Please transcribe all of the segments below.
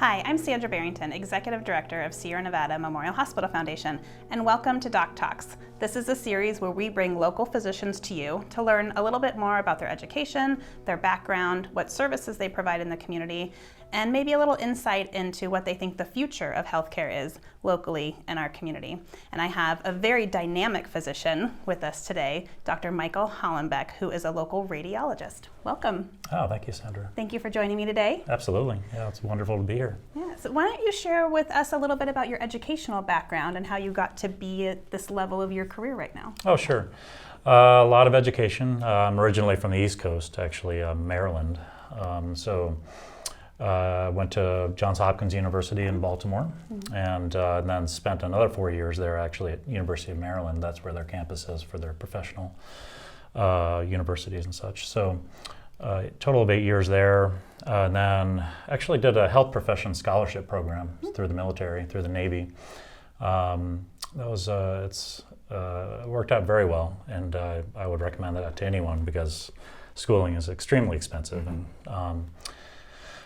Hi, I'm Sandra Barrington, Executive Director of Sierra Nevada Memorial Hospital Foundation, and welcome to Doc Talks. This is a series where we bring local physicians to you to learn a little bit more about their education, their background, what services they provide in the community, and maybe a little insight into what they think the future of healthcare is locally in our community. And I have a very dynamic physician with us today, Dr. Michael Hallenbeck, who is a local radiologist. Welcome. Oh, thank you, Sandra. Thank you for joining me today. Absolutely. Yeah, it's wonderful to be here. Yeah, so why don't you share with us a little bit about your educational background and how you got to be at this level of your career right now? Oh, sure. A lot of education. I'm originally from the East Coast, actually, Maryland. Went to Johns Hopkins University in Baltimore, and then spent another 4 years there actually at University of Maryland. That's where their campus is for their professional universities and such. So total of 8 years there, and then actually did a health profession scholarship program through the military, through the Navy. It worked out very well, and I would recommend that to anyone because schooling is extremely expensive. And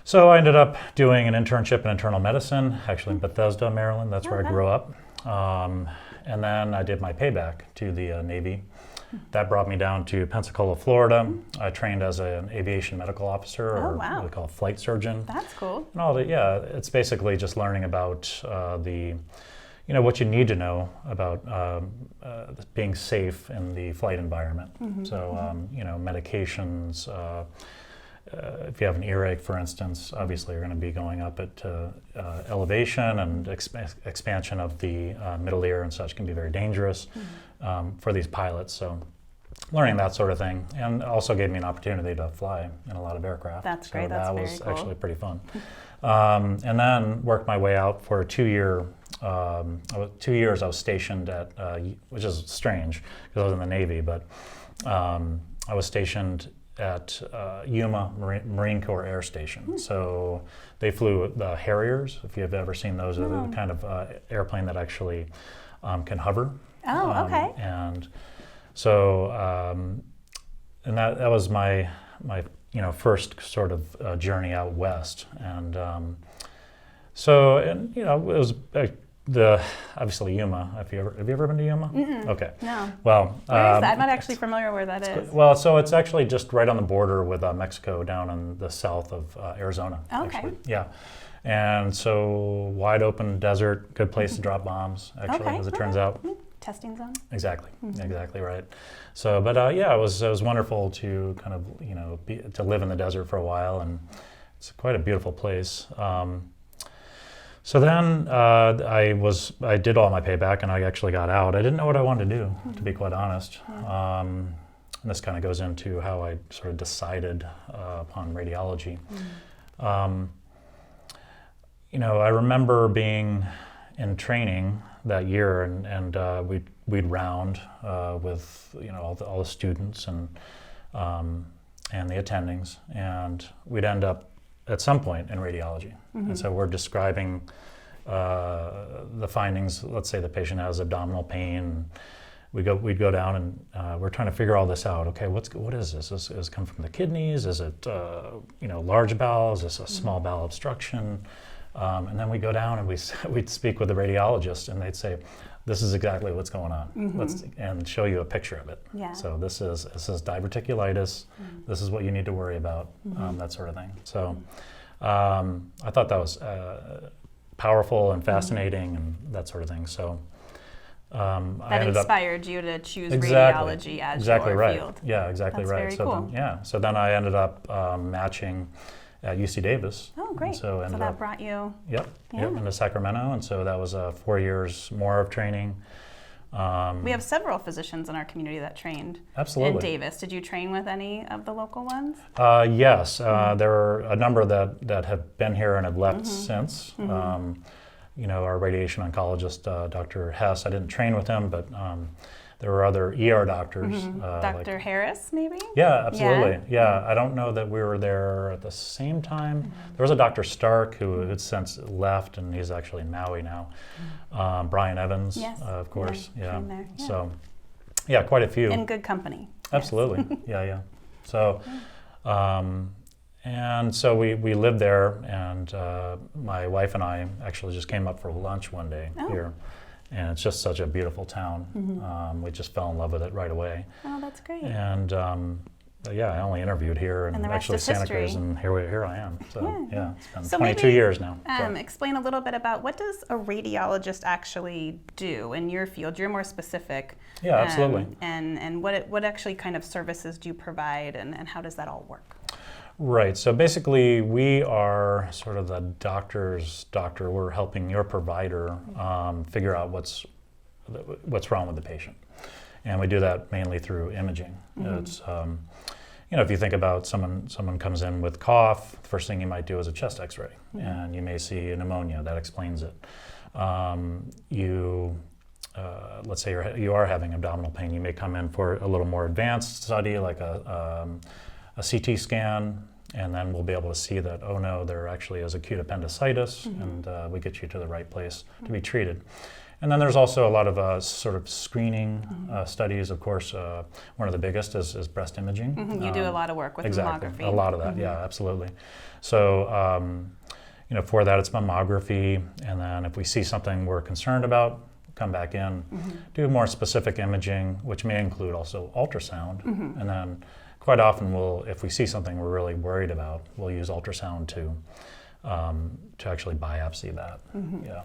so I ended up doing an internship in internal medicine, actually in Bethesda, Maryland. That's where I grew up. And then I did my payback to the Navy. That brought me down to Pensacola, Florida. I trained as an aviation medical officer, or what we call a flight surgeon. That's cool. And it's basically just learning about what you need to know about being safe in the flight environment. Medications. If you have an earache, for instance, obviously you're going to be going up at elevation, and expansion of the middle ear and such can be very dangerous for these pilots. So learning that sort of thing, and also gave me an opportunity to fly in a lot of aircraft. That's great. So That's that was very cool. Actually pretty fun. And then worked my way out for a 2 year. 2 years I was stationed at, which is strange because I was in the Navy, but I was stationed at Yuma Marine Corps Air Station. So they flew the Harriers, if you've ever seen those. Are the kind of airplane that actually can hover. Oh, okay. And so, and that was my first sort of journey out west. And it was obviously Yuma. Have you ever been to Yuma? Mm-mm. Okay. No. Well, where is that? I'm not actually familiar where that is. Well, so it's actually just right on the border with Mexico, down in the south of Arizona. Okay. Actually. Yeah. And so wide open desert, good place to drop bombs, actually, as it turns out. Testing zone. Exactly. Exactly right. So, but it was wonderful to kind of to live in the desert for a while, and it's quite a beautiful place. So then I did all my payback, and I actually got out. I didn't know what I wanted to do, to be quite honest. And this kind of goes into how I sort of decided upon radiology. I remember being in training that year, and we'd round with all the students and the attendings, and we'd end up at some point in radiology. And so we're describing the findings. Let's say the patient has abdominal pain. We'd go down, and we're trying to figure all this out. Okay, what is this? Is it come from the kidneys? Is it large bowel? Is this a small bowel obstruction? And then we go down and we'd speak with the radiologist, and they'd say, "This is exactly what's going on," and show you a picture of it. Yeah. So this is diverticulitis. This is what you need to worry about, that sort of thing. So I thought that was powerful and fascinating and that sort of thing. So that inspired you to choose radiology as your right. field. Yeah, exactly. That's right. Very so cool. So then I ended up matching at UC Davis. Oh, great. So that brought you... Yep, into Sacramento, and so that was 4 years more of training. We have several physicians in our community that trained in Davis. Did you train with any of the local ones? Yes, there are a number that have been here and have left since. Our radiation oncologist, Dr. Hess, I didn't train with him, but there were other ER doctors. Dr. Harris, maybe? Yeah, absolutely. Yeah, I don't know that we were there at the same time. There was a Dr. Stark who had since left, and he's actually in Maui now. Brian Evans, of course. Yeah. So, quite a few. In good company. Absolutely. Yeah. So, And so we lived there, and my wife and I actually just came up for lunch one day here. And it's just such a beautiful town. We just fell in love with it right away. Oh, that's great. And yeah, I only interviewed here and the rest actually is Santa history. Cruz, and here I am. So yeah, it's been 22 maybe, years now. Explain a little bit about what does a radiologist actually do in your field? You're more specific. Yeah, absolutely. And what actually kind of services do you provide, and how does that all work? Right. So basically, we are sort of the doctor's doctor. We're helping your provider figure out what's wrong with the patient, and we do that mainly through imaging. It's if you think about someone comes in with cough, the first thing you might do is a chest X-ray, and you may see a pneumonia. That explains it. Let's say you are having abdominal pain. You may come in for a little more advanced study, like a CT scan, and then we'll be able to see that, oh no, there actually is acute appendicitis, and we get you to the right place to be treated. And then there's also a lot of sort of screening studies. Of course, one of the biggest is breast imaging. You do a lot of work with mammography. A lot of that, yeah, absolutely. So, for that it's mammography, and then if we see something we're concerned about, come back in, do more specific imaging, which may include also ultrasound, and then quite often if we see something we're really worried about, we'll use ultrasound to actually biopsy that. Yeah,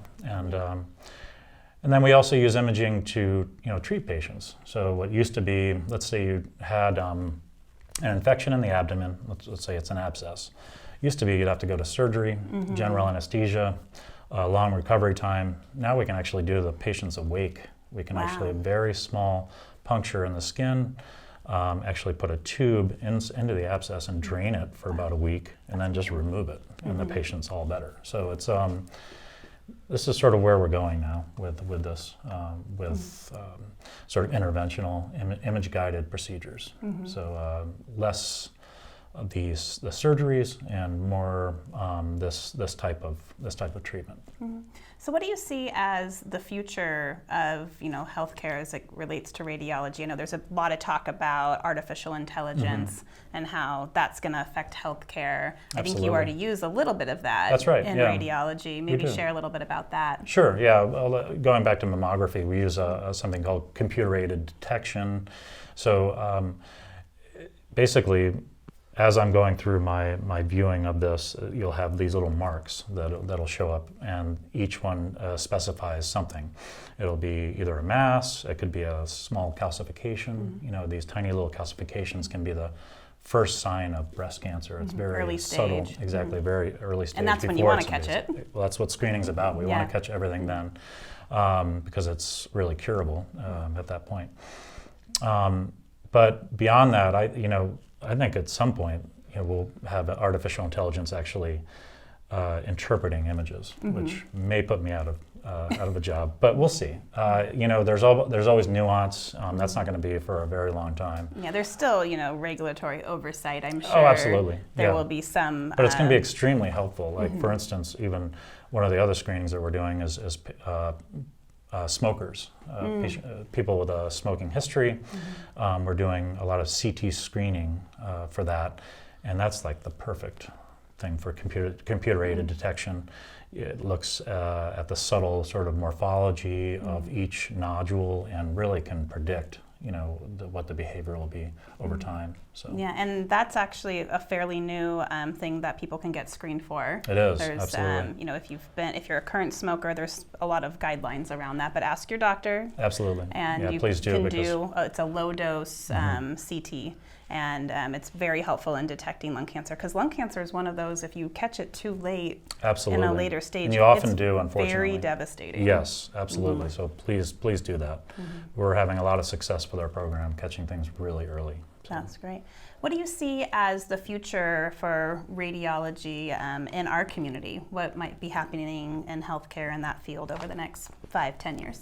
and then we also use imaging to treat patients. So what used to be, let's say you had an infection in the abdomen, let's say it's an abscess. Used to be you'd have to go to surgery, general anesthesia, long recovery time. Now we can actually do the patients awake. We can actually, a very small puncture in the skin, actually put a tube into the abscess and drain it for about a week, and then just remove it, and the patient's all better. So it's this is sort of where we're going now with this, sort of interventional image-guided procedures. So less the surgeries and more this type of treatment. So what do you see as the future of healthcare as it relates to radiology? I know there's a lot of talk about artificial intelligence and how that's going to affect healthcare. I think you already use a little bit of that. That's right, in radiology. Maybe share a little bit about that. Sure. Yeah. Well, going back to mammography, we use something called computer-aided detection. So basically, as I'm going through my viewing of this, you'll have these little marks that'll show up, and each one specifies something. It'll be either a mass, it could be a small calcification. These tiny little calcifications can be the first sign of breast cancer. It's very early subtle, stage. exactly, very early stage. And that's when you want to catch it. Well, that's what screening's about. We want to catch everything then, because it's really curable at that point. But beyond that, I think at some point we'll have artificial intelligence actually interpreting images, which may put me out of a job, but we'll see. There's always nuance. That's not going to be for a very long time. Yeah, there's still regulatory oversight. I'm sure. Oh, absolutely. There will be some. But it's going to be extremely helpful. Like for instance, even one of the other screenings that we're doing is smokers, people with a smoking history. We're doing a lot of CT screening for that, and that's like the perfect thing for computer-aided detection. It looks at the subtle sort of morphology of each nodule and really can predict what the behavior will be over time. So yeah, and that's actually a fairly new thing that people can get screened for. It is, there's, absolutely. If you're a current smoker, there's a lot of guidelines around that. But ask your doctor. Absolutely. And you please can do. It's a low dose CT. And it's very helpful in detecting lung cancer, because lung cancer is one of those, if you catch it too late, absolutely, in a later stage, and you often do, unfortunately. Very devastating. Yes, absolutely. So please do that. We're having a lot of success with our program, catching things really early. So. That's great. What do you see as the future for radiology in our community? What might be happening in healthcare in that field over the next 5-10 years?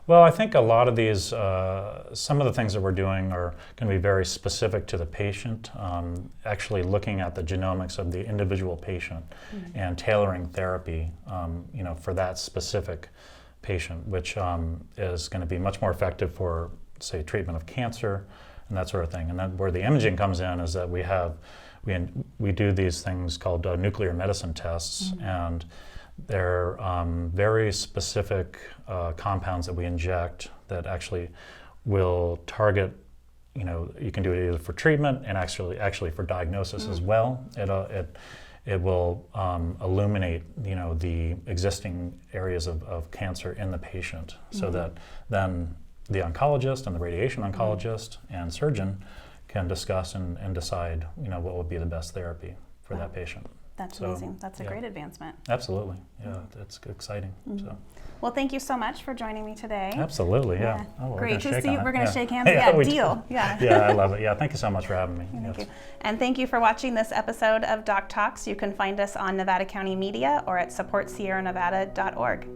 Well, I think a lot of these, some of the things that we're doing are going to be very specific to the patient, actually looking at the genomics of the individual patient and tailoring therapy, for that specific patient, which is going to be much more effective for, say, treatment of cancer and that sort of thing. And then where the imaging comes in is that we have we do these things called nuclear medicine tests, and they're very specific compounds that we inject that actually will target. You can do it either for treatment and actually for diagnosis as well. It will illuminate, the existing areas of cancer in the patient, so that then the oncologist and the radiation oncologist and surgeon can discuss and decide, what would be the best therapy for that patient. That's amazing. That's a great advancement. Absolutely. Yeah, it's exciting. So. Well, thank you so much for joining me today. Absolutely, yeah. Oh, great to see you. We're going to shake hands. Yeah, deal. Yeah. Yeah, I love it. Yeah, thank you so much for having me. Thank you. And thank you for watching this episode of Doc Talks. You can find us on Nevada County Media or at supportsierranevada.org.